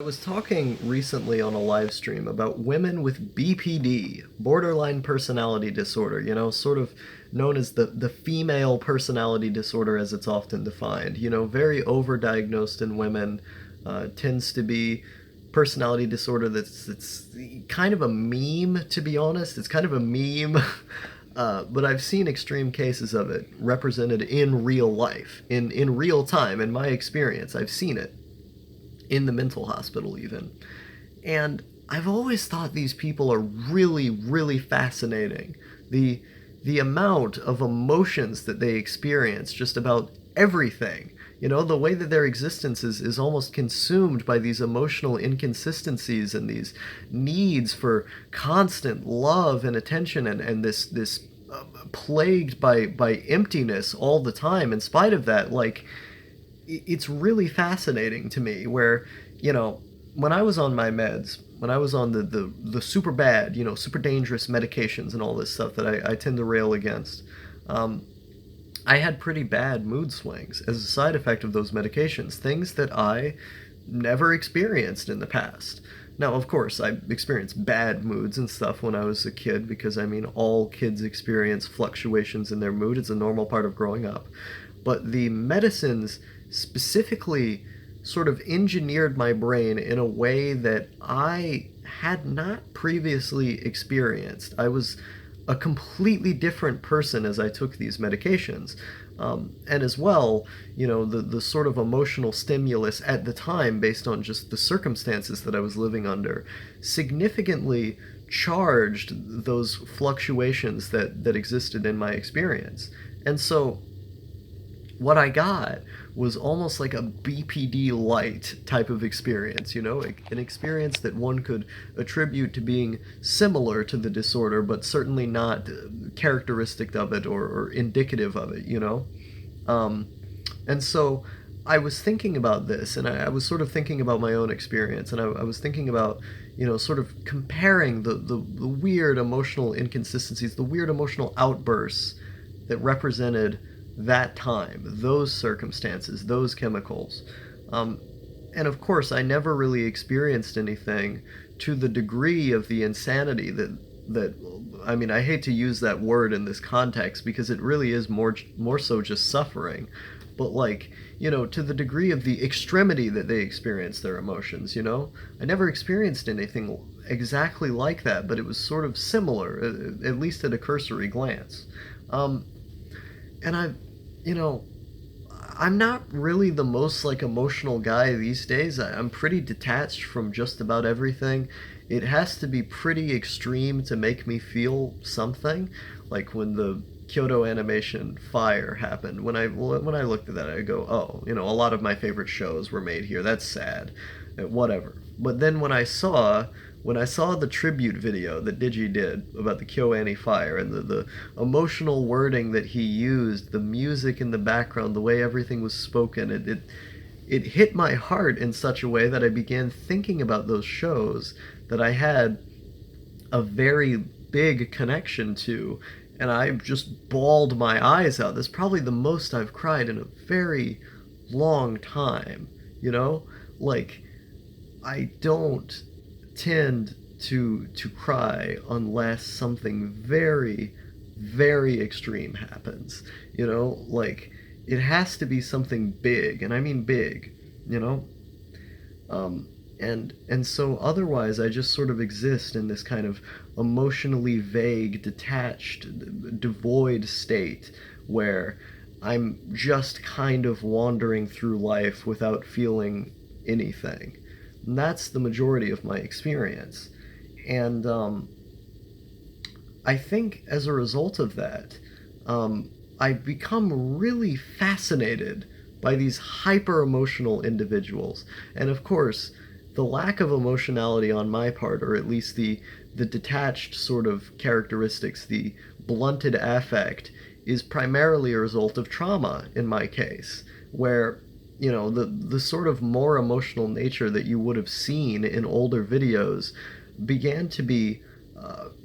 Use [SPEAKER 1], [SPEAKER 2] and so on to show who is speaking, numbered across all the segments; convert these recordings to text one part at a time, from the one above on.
[SPEAKER 1] I was talking recently on a live stream about women with BPD, borderline personality disorder, sort of known as the female personality disorder as it's often defined. Very overdiagnosed in women, tends to be personality disorder that's it's kind of a meme, to be honest. It's kind of a meme. But I've seen extreme cases of it represented in real life, in real time, in my experience. I've seen it in the mental hospital even. And I've always thought these people are really, really fascinating. The the amount of emotions that they experience just about everything. The way that their existence is almost consumed by these emotional inconsistencies and these needs for constant love and attention and this plagued by emptiness all the time. In spite of that, like it's really fascinating to me where, you know, when I was on my meds, when I was on the super bad, super dangerous medications and all this stuff that I tend to rail against, um, I had pretty bad mood swings as a side effect of those medications, things that I never experienced in the past. Now, of course, I experienced bad moods and stuff when I was a kid because, I mean, all kids experience fluctuations in their mood. It's a normal part of growing up. But the medicines specifically sort of engineered my brain in a way that I had not previously experienced. I was a completely different person as I took these medications. And as well, the sort of emotional stimulus at the time, based on just the circumstances that I was living under, significantly charged those fluctuations that existed in my experience. And so what I got was almost like a BPD light type of experience, an experience that one could attribute to being similar to the disorder, but certainly not characteristic of it or indicative of it. Um, and so I was thinking about this, and I was sort of thinking about my own experience, and I was thinking about, sort of comparing the weird emotional inconsistencies, the weird emotional outbursts that represented that time, those circumstances, those chemicals. Um, and of course, I never really experienced anything to the degree of the insanity that I mean, I hate to use that word in this context because it really is more so just suffering, but like, to the degree of the extremity that they experience their emotions. I never experienced anything exactly like that, but it was sort of similar, at least at a cursory glance. Um, and you know, I'm not really the most like emotional guy these days. I'm pretty detached from just about everything. It has to be pretty extreme to make me feel something. Like when the Kyoto Animation fire happened. When I looked at that, I go, oh, a lot of my favorite shows were made here. That's sad. Whatever. But then when I saw the tribute video that Digi did about the KyoAni fire and the emotional wording that he used, the music in the background, the way everything was spoken, it hit my heart in such a way that I began thinking about those shows that I had a very big connection to, and I just bawled my eyes out. That's probably the most I've cried in a very long time, you know? Like, I don't tend to cry unless something very, very extreme happens. Like it has to be something big, and I mean big, you know? And so otherwise I just sort of exist in this kind of emotionally vague, detached, devoid state where I'm just kind of wandering through life without feeling anything. And that's the majority of my experience. And I think as a result of that, I've become really fascinated by these hyper emotional individuals. And of course, the lack of emotionality on my part, or at least the detached sort of characteristics, the blunted affect, is primarily a result of trauma in my case, where the sort of more emotional nature that you would have seen in older videos began to be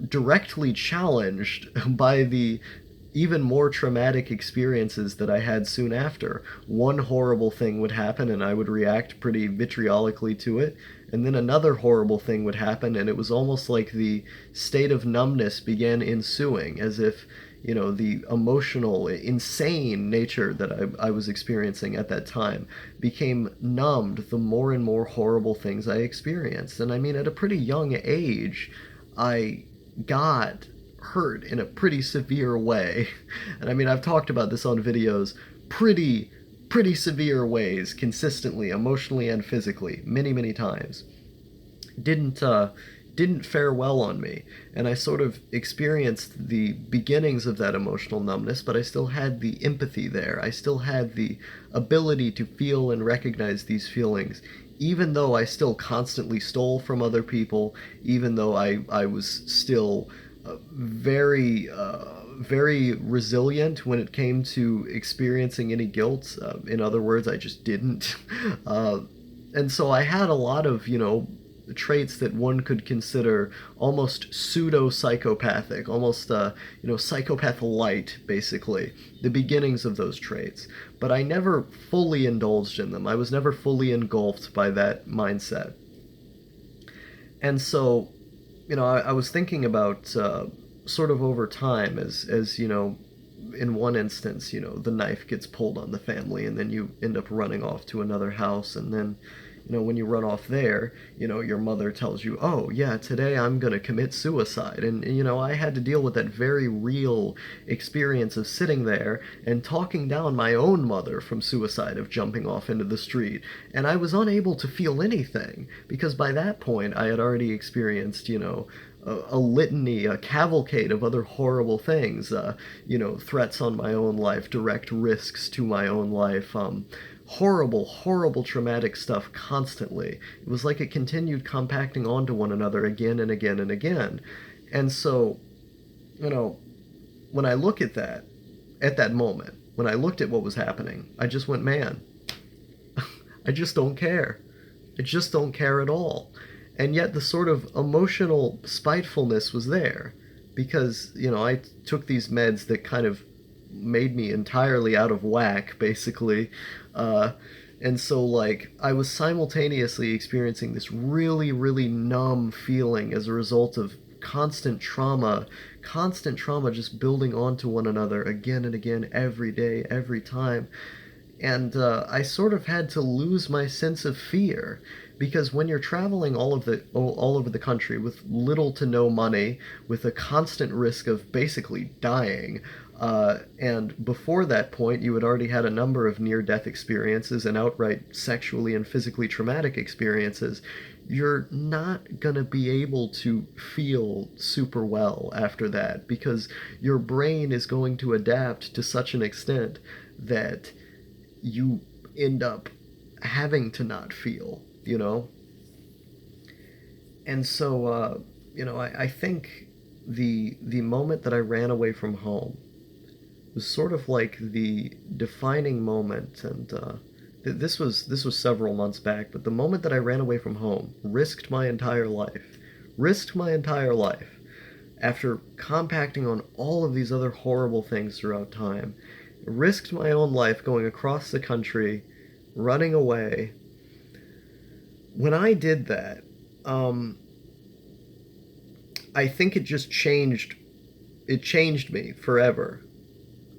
[SPEAKER 1] directly challenged by the even more traumatic experiences that I had soon after. One horrible thing would happen and I would react pretty vitriolically to it, and then another horrible thing would happen, and it was almost like the state of numbness began ensuing, as if, the emotional, insane nature that I was experiencing at that time became numbed the more and more horrible things I experienced. And I mean, at a pretty young age, I got hurt in a pretty severe way. And I mean, I've talked about this on videos, pretty severe ways, consistently, emotionally and physically, many times. Didn't fare well on me, and I sort of experienced the beginnings of that emotional numbness, but I still had the empathy there. I still had the ability to feel and recognize these feelings, even though I still constantly stole from other people, even though I was still very resilient when it came to experiencing any guilt. In other words, I just didn't. And so I had a lot of, traits that one could consider almost pseudo psychopathic, almost psychopath light, basically, the beginnings of those traits. But I never fully indulged in them. I was never fully engulfed by that mindset. And so, I was thinking about sort of over time, as in one instance, the knife gets pulled on the family, and then you end up running off to another house, and then, when you run off there, your mother tells you, oh, yeah, today I'm going to commit suicide. And, I had to deal with that very real experience of sitting there and talking down my own mother from suicide, of jumping off into the street. And I was unable to feel anything, because by that point I had already experienced, a litany, a cavalcade of other horrible things, threats on my own life, direct risks to my own life, horrible traumatic stuff constantly. It was like it continued compacting onto one another again and again and again. And so, you know, when I look at that, at that moment, when I looked at what was happening, I just went, man, I just don't care. I just don't care at all. And yet the sort of emotional spitefulness was there, because, I took these meds that kind of made me entirely out of whack, basically. Uh, and so, like, I was simultaneously experiencing this really numb feeling as a result of constant trauma just building onto one another again and again, every day, every time. And I sort of had to lose my sense of fear, because when you're traveling all over the country with little to no money, with a constant risk of basically dying, and before that point you had already had a number of near-death experiences and outright sexually and physically traumatic experiences, you're not going to be able to feel super well after that, because your brain is going to adapt to such an extent that you end up having to not feel, And so, I think the moment that I ran away from home was sort of like the defining moment, and this was several months back. But the moment that I ran away from home, risked my entire life, after compacting on all of these other horrible things throughout time, risked my own life going across the country, running away. When I did that, I think it just changed. It changed me forever.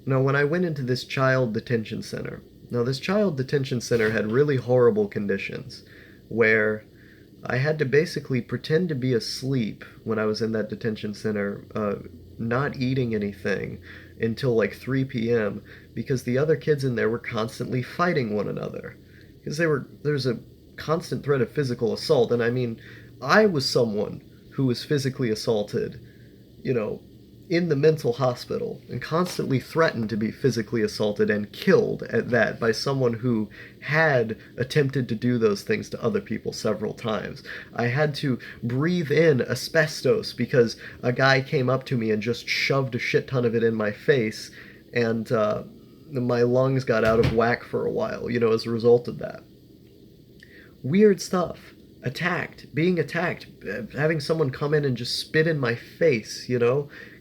[SPEAKER 1] When I went into this child detention center, this child detention center had really horrible conditions, where I had to basically pretend to be asleep when I was in that detention center, not eating anything until like 3 p.m., because the other kids in there were constantly fighting one another. Because there's a constant threat of physical assault, and I mean, I was someone who was physically assaulted, you know, in the mental hospital, and constantly threatened to be physically assaulted and killed at that by someone who had attempted to do those things to other people several times. I had to breathe in asbestos because a guy came up to me and just shoved a shit ton of it in my face, and my lungs got out of whack for a while, as a result of that. Weird stuff. Being attacked, having someone come in and just spit in my face,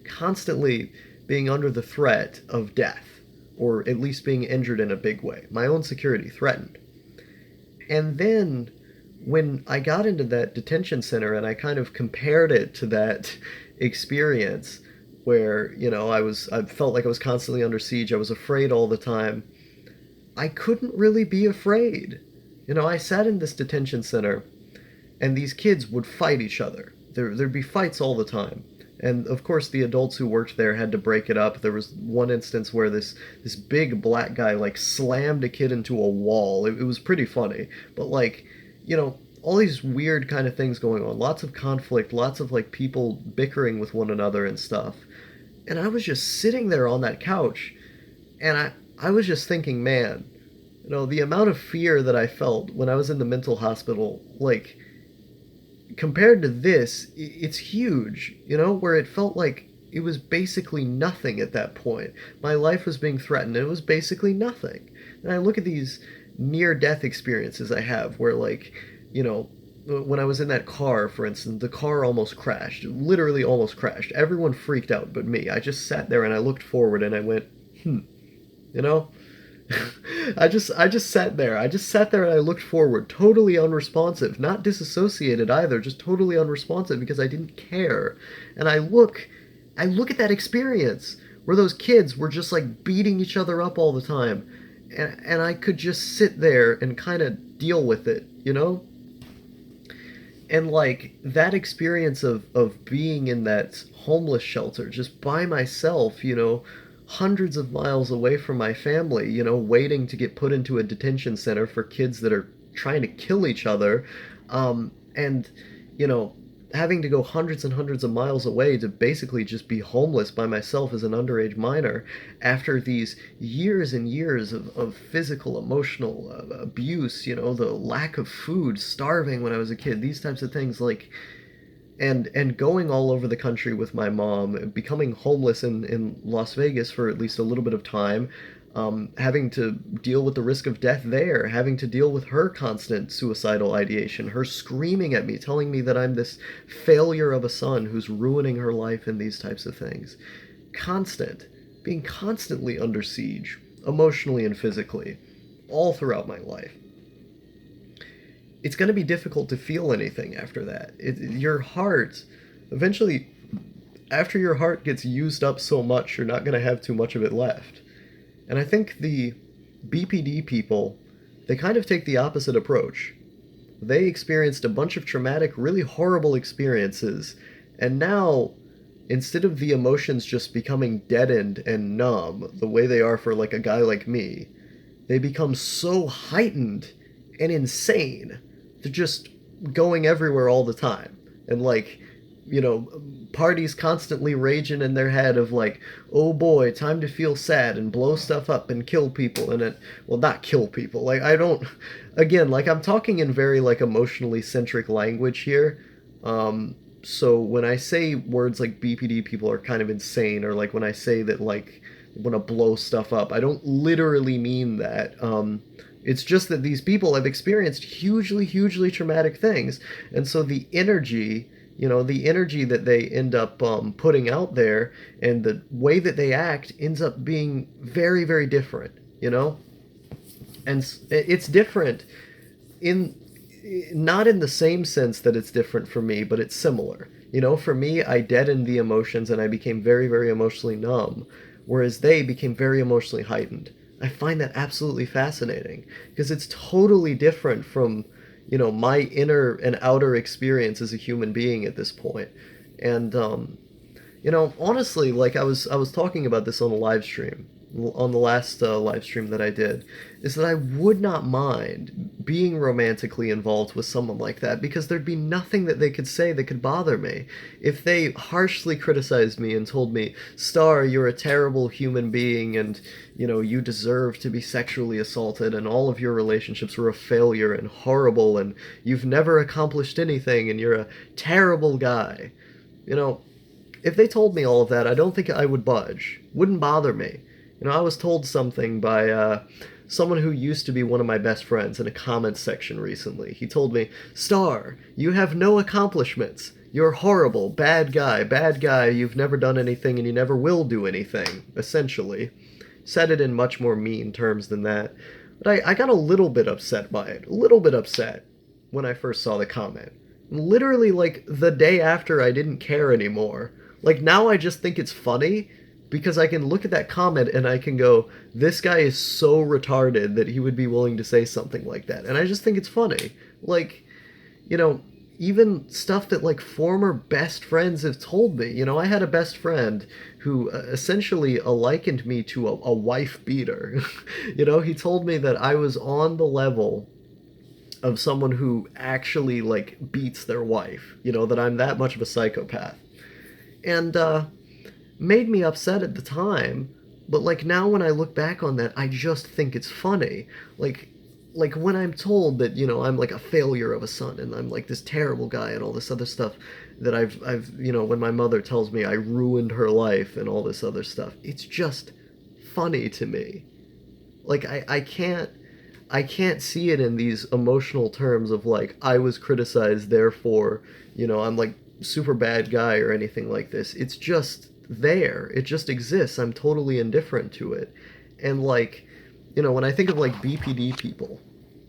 [SPEAKER 1] constantly being under the threat of death, or at least being injured in a big way. My own security threatened. And then, when I got into that detention center and I kind of compared it to that experience where, I felt like I was constantly under siege, I was afraid all the time. I couldn't really be afraid. I sat in this detention center and these kids would fight each other. There'd be fights all the time. And of course, the adults who worked there had to break it up. There was one instance where this big black guy like slammed a kid into a wall. It was pretty funny, but like, all these weird kind of things going on. Lots of conflict, lots of like people bickering with one another and stuff. And I was just sitting there on that couch, and I was just thinking, man, the amount of fear that I felt when I was in the mental hospital, like compared to this, it's huge, where it felt like it was basically nothing at that point. My life was being threatened, and it was basically nothing. And I look at these near death experiences I have where, like, when I was in that car, for instance, the car almost crashed, literally almost crashed. Everyone freaked out but me. I just sat there and I looked forward and I went, you know? I just sat there. I just sat there and I looked forward, totally unresponsive, not disassociated either, just totally unresponsive because I didn't care. And I look at that experience where those kids were just like beating each other up all the time. And I could just sit there and kind of deal with it. And like that experience of being in that homeless shelter just by myself, hundreds of miles away from my family, waiting to get put into a detention center for kids that are trying to kill each other, and having to go hundreds and hundreds of miles away to basically just be homeless by myself as an underage minor after these years and years of physical, emotional abuse, the lack of food, starving when I was a kid, these types of things, like, and going all over the country with my mom, becoming homeless in Las Vegas for at least a little bit of time, having to deal with the risk of death there, having to deal with her constant suicidal ideation, her screaming at me, telling me that I'm this failure of a son who's ruining her life and these types of things. Being constantly under siege, emotionally and physically, all throughout my life. It's going to be difficult to feel anything after that. Your heart, eventually, after your heart gets used up so much, you're not going to have too much of it left. And I think the BPD people, they kind of take the opposite approach. They experienced a bunch of traumatic, really horrible experiences, and now, instead of the emotions just becoming deadened and numb, the way they are for like a guy like me, they become so heightened and insane. They're just going everywhere all the time. And like, parties constantly raging in their head of like, oh boy, time to feel sad and blow stuff up and kill people. And well, not kill people. Like, again, like I'm talking in very like emotionally centric language here. So when I say words like BPD people are kind of insane, or like when I say that like, want to blow stuff up, I don't literally mean that. It's just that these people have experienced hugely, hugely traumatic things. And so the energy that they end up putting out there and the way that they act ends up being very, very different. And it's different not in the same sense that it's different for me, but it's similar. For me, I deadened the emotions and I became very, very emotionally numb, whereas they became very emotionally heightened. I find that absolutely fascinating because it's totally different from, my inner and outer experience as a human being at this point. And, honestly, like I was talking about this on a live stream, on the last live stream that I did, is that I would not mind being romantically involved with someone like that because there'd be nothing that they could say that could bother me. If they harshly criticized me and told me, Star, you're a terrible human being and, you deserve to be sexually assaulted and all of your relationships were a failure and horrible and you've never accomplished anything and you're a terrible guy. If they told me all of that, I don't think I would budge. Wouldn't bother me. I was told something by someone who used to be one of my best friends in a comments section recently. He told me, Star, you have no accomplishments. You're horrible, bad guy, you've never done anything and you never will do anything, essentially. Said it in much more mean terms than that. But I got a little bit upset by it. A little bit upset. when I first saw the comment. Literally, like, the day after, I didn't care anymore. Like, now I just think it's funny because I can look at that comment and I can go, this guy is so retarded that he would be willing to say something like that. And I just think it's funny. Like, you know, even stuff that like former best friends have told me. You know, I had a best friend who essentially likened me to a wife beater. You know, he told me that I was on the level of someone who actually like beats their wife. You know, that I'm that much of a psychopath. And made me upset at the time, but like now when I look back on that, I just think it's funny. Like like when I'm told that, you know, I'm like a failure of a son and I'm like this terrible guy and all this other stuff that I've you know, when my mother tells me I ruined her life and all this other stuff, it's just funny to me. Like I can't see it in these emotional terms of like I was criticized, therefore, you know, I'm like super bad guy or anything like this. It's just there. It just exists. I'm totally indifferent to it. And like, you know, when I think of like BPD people,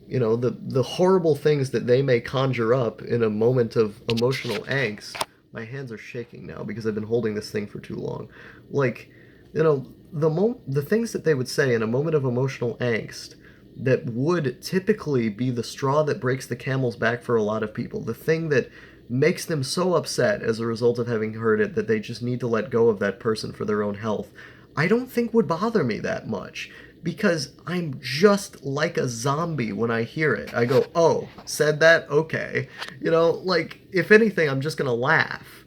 [SPEAKER 1] you know, the horrible things that they may conjure up in a moment of emotional angst. My hands are shaking now because I've been holding this thing for too long. Like, you know, the things that they would say in a moment of emotional angst that would typically be the straw that breaks the camel's back for a lot of people. The thing that makes them so upset as a result of having heard it that they just need to let go of that person for their own health, I don't think would bother me that much because I'm just like a zombie when I hear it. I go, oh, said that? Okay. You know, like, if anything, I'm just gonna laugh.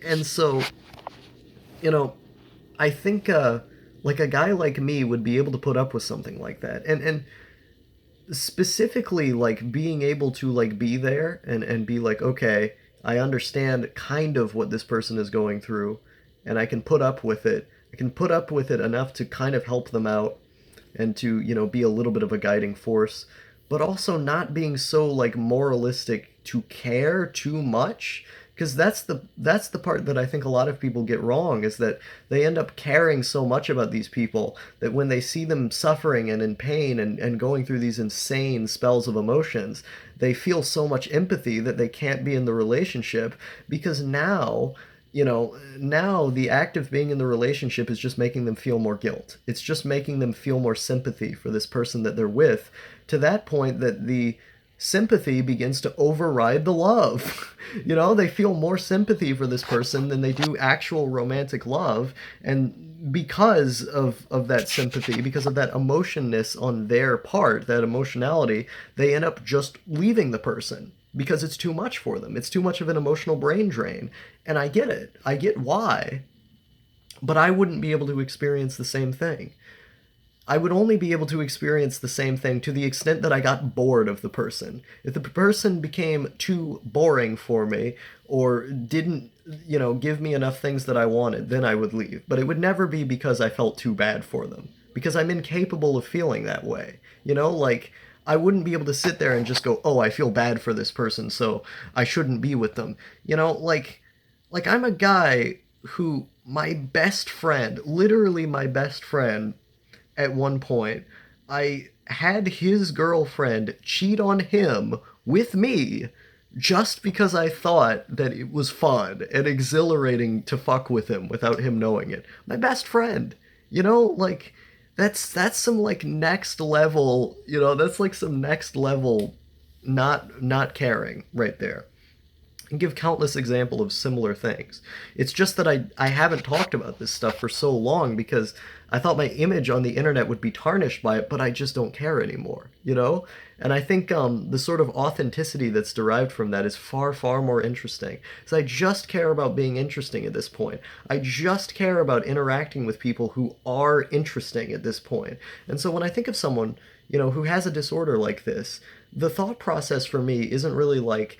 [SPEAKER 1] And so, you know, I think, like, a guy like me would be able to put up with something like that. And specifically like being able to like be there and be like, okay, I understand kind of what this person is going through and I can put up with it. I can put up with it enough to kind of help them out and to, you know, be a little bit of a guiding force, but also not being so like moralistic to care too much, because that's the part that I think a lot of people get wrong, is that they end up caring so much about these people that when they see them suffering and in pain and going through these insane spells of emotions, they feel so much empathy that they can't be in the relationship because now, you know, now the act of being in the relationship is just making them feel more guilt. It's just making them feel more sympathy for this person that they're with, to that point that the sympathy begins to override the love. You know, they feel more sympathy for this person than they do actual romantic love. And because of that sympathy, because of that emotionness on their part, that emotionality, they end up just leaving the person because it's too much for them. It's too much of an emotional brain drain. And I get it. I get why. But I wouldn't be able to experience the same thing. I would only be able to experience the same thing to the extent that I got bored of the person. If the person became too boring for me or didn't, you know, give me enough things that I wanted, then I would leave. But it would never be because I felt too bad for them. Because I'm incapable of feeling that way. You know, like, I wouldn't be able to sit there and just go, oh, I feel bad for this person, so I shouldn't be with them. You know, like I'm a guy who, my best friend, literally my best friend, at one point, I had his girlfriend cheat on him with me just because I thought that it was fun and exhilarating to fuck with him without him knowing it. My best friend. You know, like that's some like next level, you know, that's like some next level not caring right there. And give countless example of similar things. It's just that I haven't talked about this stuff for so long because I thought my image on the internet would be tarnished by it, but I just don't care anymore, you know? And I think the sort of authenticity that's derived from that is far, far more interesting. Because I just care about being interesting at this point. I just care about interacting with people who are interesting at this point. And so when I think of someone, you know, who has a disorder like this, the thought process for me isn't really like,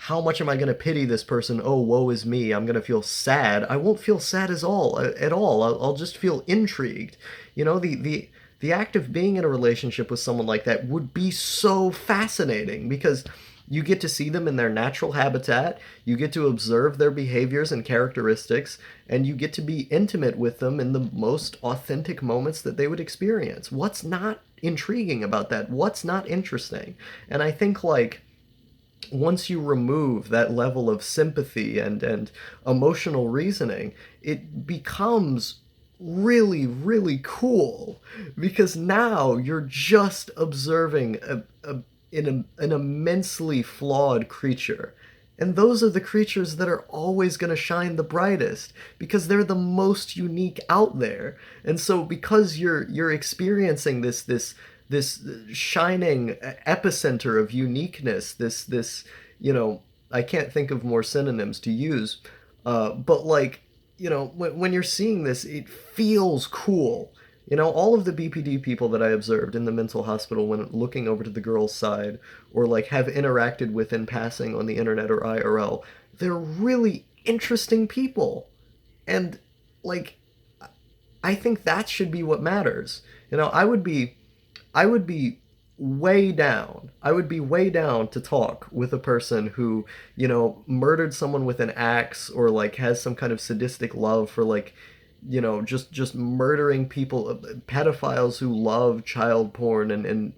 [SPEAKER 1] how much am I going to pity this person? Oh, woe is me. I'm going to feel sad. I won't feel sad at all. I'll just feel intrigued. You know, the act of being in a relationship with someone like that would be so fascinating because you get to see them in their natural habitat, you get to observe their behaviors and characteristics, and you get to be intimate with them in the most authentic moments that they would experience. What's not intriguing about that? What's not interesting? And I think, like, once you remove that level of sympathy and emotional reasoning, it becomes really, really cool, because now you're just observing an immensely flawed creature. And those are the creatures that are always going to shine the brightest because they're the most unique out there. And so because you're experiencing this shining epicenter of uniqueness, this I can't think of more synonyms to use, but like, when you're seeing this, it feels cool. All of the BPD people that I observed in the mental hospital when looking over to the girls' side, or like have interacted with in passing on the internet or IRL, they're really interesting people. And like, I think that should be what matters. I would be way down. I would be way down to talk with a person who, murdered someone with an axe, or like has some kind of sadistic love for like, just murdering people, pedophiles who love child porn and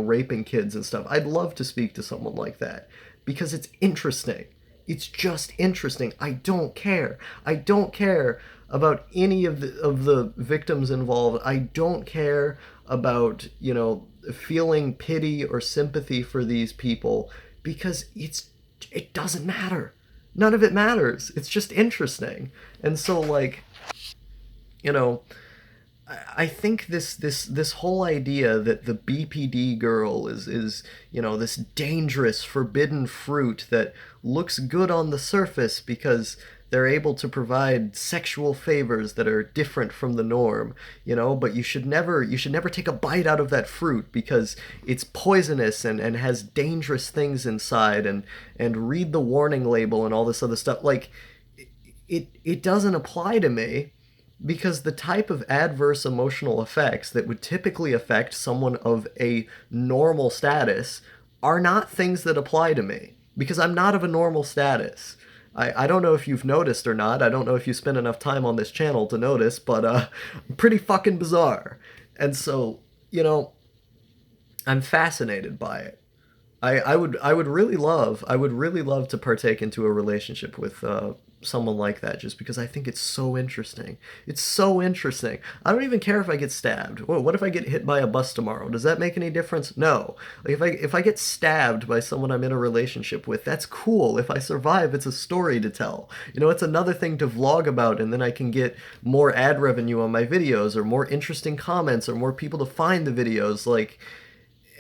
[SPEAKER 1] raping kids and stuff. I'd love to speak to someone like that because it's interesting. It's just interesting. I don't care. I don't care about any of the victims involved. I don't care about, feeling pity or sympathy for these people, because it doesn't matter. None of it matters. It's just interesting. And so like, you know, I think this whole idea that the BPD girl is this dangerous forbidden fruit that looks good on the surface because they're able to provide sexual favors that are different from the norm, but you should never take a bite out of that fruit because it's poisonous and has dangerous things inside, and read the warning label and all this other stuff. Like, it doesn't apply to me, because the type of adverse emotional effects that would typically affect someone of a normal status are not things that apply to me, because I'm not of a normal status. I don't know if you've noticed or not. I don't know if you spend enough time on this channel to notice, but pretty fucking bizarre. And so, I'm fascinated by it. I would really love to partake into a relationship with someone like that, just because I think it's so interesting. It's so interesting. I don't even care if I get stabbed. Whoa, what if I get hit by a bus tomorrow? Does that make any difference? No. Like, if I get stabbed by someone I'm in a relationship with, that's cool. If I survive, it's a story to tell. It's another thing to vlog about, and then I can get more ad revenue on my videos, or more interesting comments, or more people to find the videos. Like,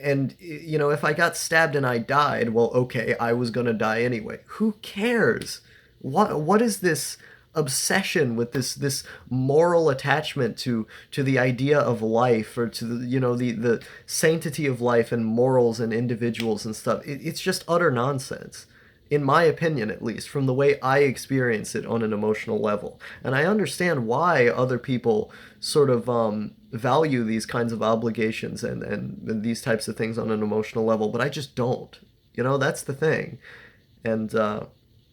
[SPEAKER 1] and if I got stabbed and I died, well, okay, I was gonna die anyway. Who cares? What is this obsession with this moral attachment to the idea of life, or to the sanctity of life and morals and individuals and stuff? It's just utter nonsense, in my opinion, at least, from the way I experience it on an emotional level. And I understand why other people sort of value these kinds of obligations and these types of things on an emotional level, but I just don't. That's the thing. And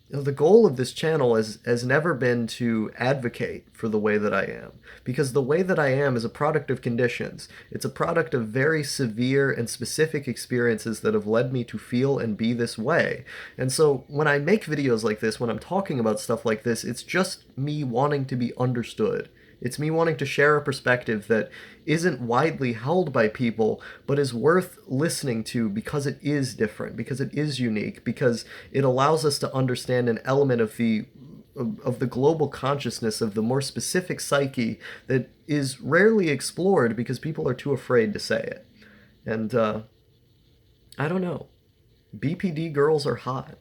[SPEAKER 1] the goal of this channel has never been to advocate for the way that I am, because the way that I am is a product of conditions. It's a product of very severe and specific experiences that have led me to feel and be this way. And so when I make videos like this, when I'm talking about stuff like this, it's just me wanting to be understood. It's me wanting to share a perspective that isn't widely held by people, but is worth listening to because it is different, because it is unique, because it allows us to understand an element of the global consciousness, of the more specific psyche that is rarely explored because people are too afraid to say it. And I don't know. BPD girls are hot.